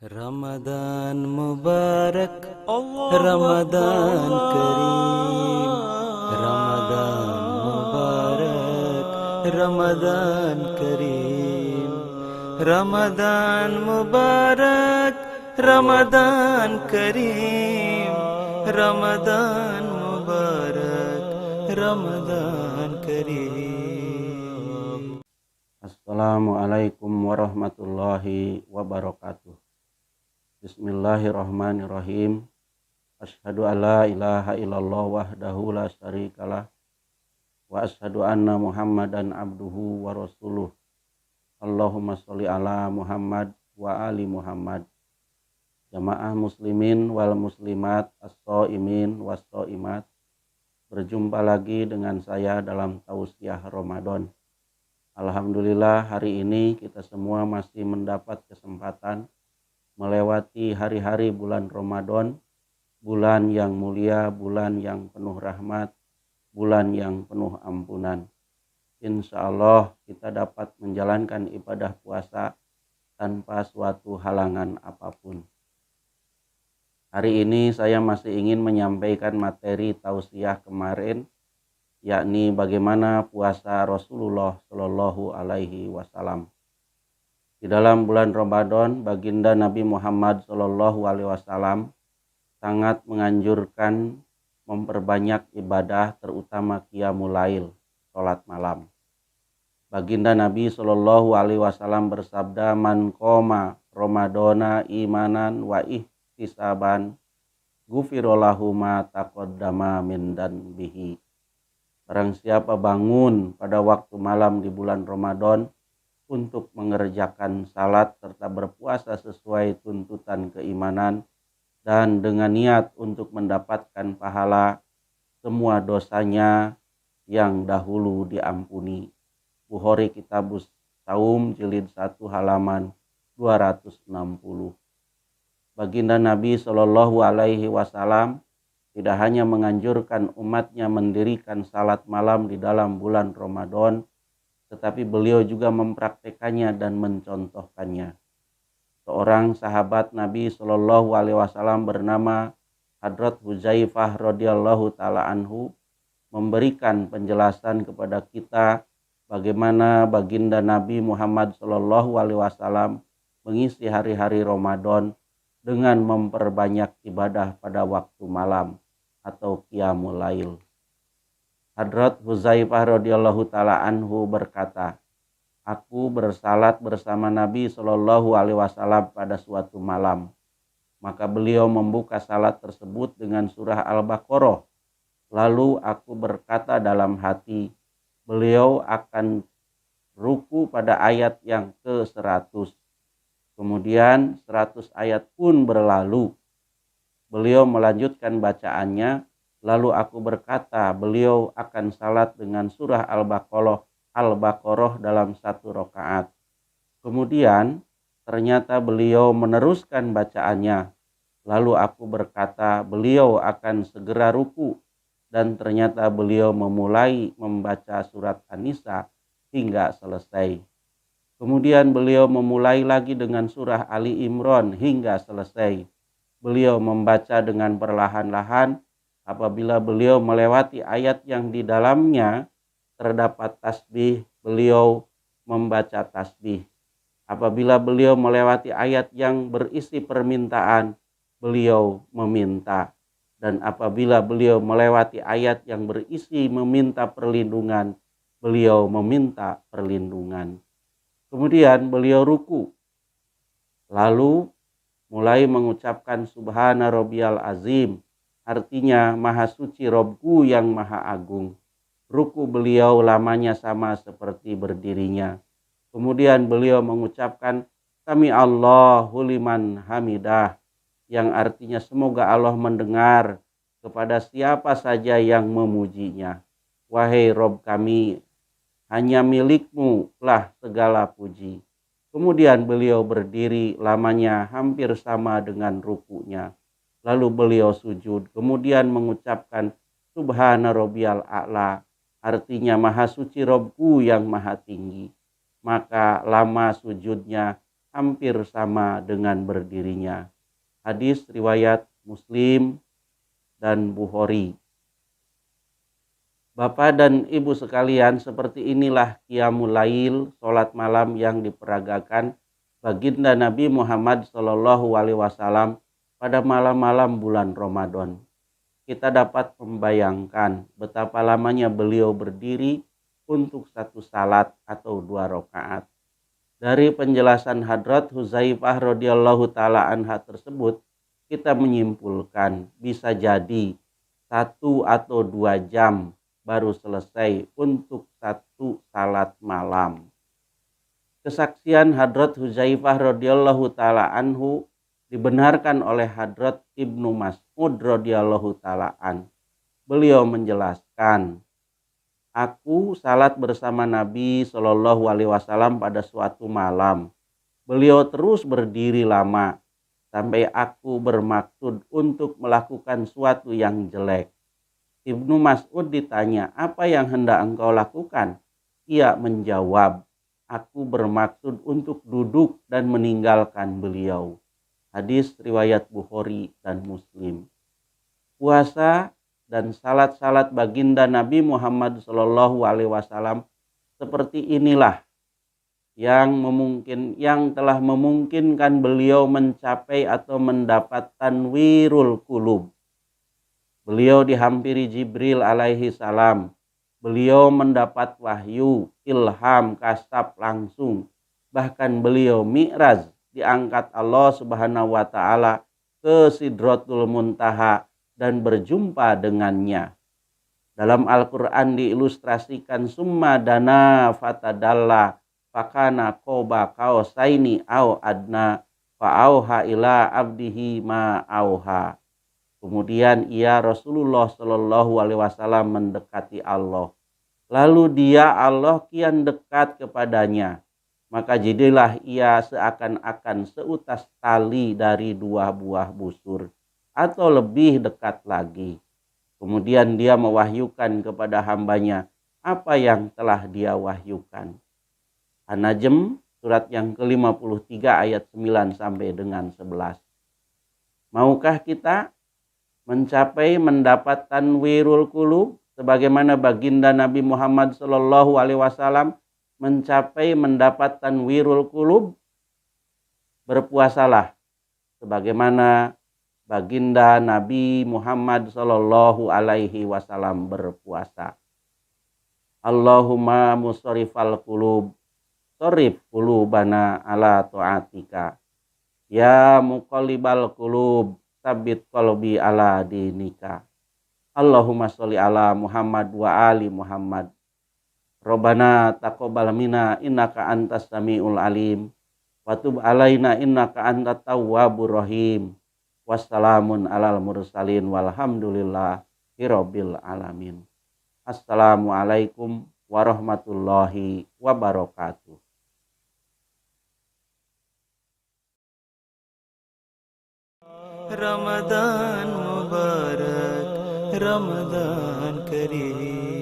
Ramadan Mubarak, Allahu Ramadan Kareem, Akbar. Ramadan Mubarak, Ramadan Kareem, Ramadan Mubarak, Ramadan Kareem, Ramadan Mubarak, Ramadan Kareem. Assalamualaikum warahmatullahi wabarakatuh. Bismillahirrahmanirrahim. Asyhadu an la ilaha illallah wahdahu la syarikalah wa asyhadu anna Muhammadan abduhu wa rasuluh. Allahumma sholli ala Muhammad wa ali Muhammad. Jamaah muslimin wal muslimat, as-shaimin was shaimat. Berjumpa lagi dengan saya dalam tausiah Ramadan. Alhamdulillah hari ini kita semua masih mendapat kesempatan melewati hari-hari bulan Ramadan, bulan yang mulia, bulan yang penuh rahmat, bulan yang penuh ampunan. Insya Allah kita dapat menjalankan ibadah puasa tanpa suatu halangan apapun. Hari ini saya masih ingin menyampaikan materi tausiah kemarin, yakni bagaimana puasa Rasulullah Shallallahu Alaihi Wasallam. Di dalam bulan Ramadan, baginda Nabi Muhammad Shallallahu Alaihi Wasallam sangat menganjurkan memperbanyak ibadah, terutama qiyamul lail, sholat malam. Baginda Nabi Shallallahu Alaihi Wasallam bersabda, "Man qoma Ramadana imanan wa ihtisaban, ghufirallahu ma taqaddama min dzanbihi." Barang siapa bangun pada waktu malam di bulan Ramadan untuk mengerjakan salat serta berpuasa sesuai tuntutan keimanan dan dengan niat untuk mendapatkan pahala, semua dosanya yang dahulu diampuni. Bukhari Kitabus Saum jilid 1 halaman 260. Baginda Nabi Shallallahu Alaihi Wasallam tidak hanya menganjurkan umatnya mendirikan salat malam di dalam bulan Ramadan, tetapi beliau juga mempraktekannya dan mencontohkannya. Seorang sahabat Nabi Shallallahu Alaihi Wasallam bernama Hadrat Huzaifah radhiyallahu taala anhu memberikan penjelasan kepada kita bagaimana baginda Nabi Muhammad Shallallahu Alaihi Wasallam mengisi hari-hari Ramadan dengan memperbanyak ibadah pada waktu malam atau qiyamul lail. Hadrat Huzaifah radhiyallahu taala anhu berkata, "Aku bersalat bersama Nabi Shallallahu Alaihi Wasallam pada suatu malam. Maka beliau membuka salat tersebut dengan surah Al-Baqarah. Lalu aku berkata dalam hati, beliau akan ruku pada ayat yang ke-100. Kemudian 100 ayat pun berlalu. Beliau melanjutkan bacaannya, lalu aku berkata beliau akan salat dengan surah Al-Baqarah dalam satu rakaat. Kemudian ternyata beliau meneruskan bacaannya, lalu aku berkata beliau akan segera ruku, dan ternyata beliau memulai membaca surat An-Nisa hingga selesai. Kemudian beliau memulai lagi dengan surah Ali Imran hingga selesai. Beliau membaca dengan perlahan-lahan. Apabila beliau melewati ayat yang di dalamnya terdapat tasbih, beliau membaca tasbih. Apabila beliau melewati ayat yang berisi permintaan, beliau meminta. Dan apabila beliau melewati ayat yang berisi meminta perlindungan, beliau meminta perlindungan. Kemudian beliau ruku. Lalu mulai mengucapkan Subhana Rabbiyal Azim, artinya Maha Suci Robku yang Maha Agung. Ruku beliau lamanya sama seperti berdirinya. Kemudian beliau mengucapkan Sami Allahu liman hamidah, yang artinya semoga Allah mendengar kepada siapa saja yang memujinya. Wahai Rob kami, hanya milikmu lah segala puji. Kemudian beliau berdiri lamanya hampir sama dengan rukunya. Lalu beliau sujud, kemudian mengucapkan Subhana Rabbiyal A'la, artinya Maha Suci Robku yang Maha Tinggi. Maka lama sujudnya hampir sama dengan berdirinya. Hadis riwayat Muslim dan Bukhari. Bapak dan Ibu sekalian, seperti inilah qiyamul lail, salat malam yang diperagakan baginda Nabi Muhammad SAW pada malam-malam bulan Ramadan. Kita dapat membayangkan betapa lamanya beliau berdiri untuk satu salat atau 2 rakaat. Dari penjelasan Hadrat Huzaifah radhiyallahu taala anha tersebut, kita menyimpulkan bisa jadi 1 atau 2 jam baru selesai untuk satu salat malam. Kesaksian Hadrat Huzaifah radhiyallahu taala anhu dibenarkan oleh Hadrat Ibnu Mas'ud radhiyallahu taala an. Beliau menjelaskan, aku salat bersama Nabi Shallallahu alaihi wasallam pada suatu malam. Beliau terus berdiri lama sampai aku bermaksud untuk melakukan suatu yang jelek. Ibnu Mas'ud ditanya, apa yang hendak engkau lakukan? Ia menjawab, aku bermaksud untuk duduk dan meninggalkan beliau. Hadis riwayat Bukhari dan Muslim. Puasa dan salat-salat baginda Nabi Muhammad SAW seperti inilah yang telah memungkinkan beliau mencapai atau mendapat tanwirul qulub. Beliau dihampiri Jibril alaihi salam. Beliau mendapat wahyu, ilham, kasab langsung. Bahkan beliau mi'raj, diangkat Allah Subhanahu wa taala ke Sidratul Muntaha dan berjumpa dengannya. Dalam Al-Qur'an diilustrasikan summa dana fatadalla fakana qoba qausaini au adna fa'auha ila abdihi ma auha. Kemudian ia Rasulullah Shallallahu alaihi wasallam mendekati Allah. Lalu dia Allah kian dekat kepadanya. Maka jadilah ia seakan-akan seutas tali dari 2 buah busur atau lebih dekat lagi. Kemudian dia mewahyukan kepada hambanya apa yang telah dia wahyukan. An-Najm surat yang ke-53 ayat 9 sampai dengan 11. Maukah kita mencapai mendapat tanwirul qulub sebagaimana baginda Nabi Muhammad SAW mencapai mendapat tanwirul qulub? Berpuasalah sebagaimana baginda Nabi Muhammad SAW berpuasa. Allahumma musarrifal qulub, sarrif qulubana ala ta'atika. Ya muqallibal qulub, sabit qalbi ala dinika. Allahumma sholli ala Muhammad wa ali Muhammad. Rabbana taqabbal minna innaka antas samiul alim wa tub alaina innaka antat tawwabur rahim. Wassalamun alal mursalin walhamdulillahi rabbil alamin. Assalamualaikum warahmatullahi wabarakatuh. Ramadan Mubarak, Ramadan Kareem.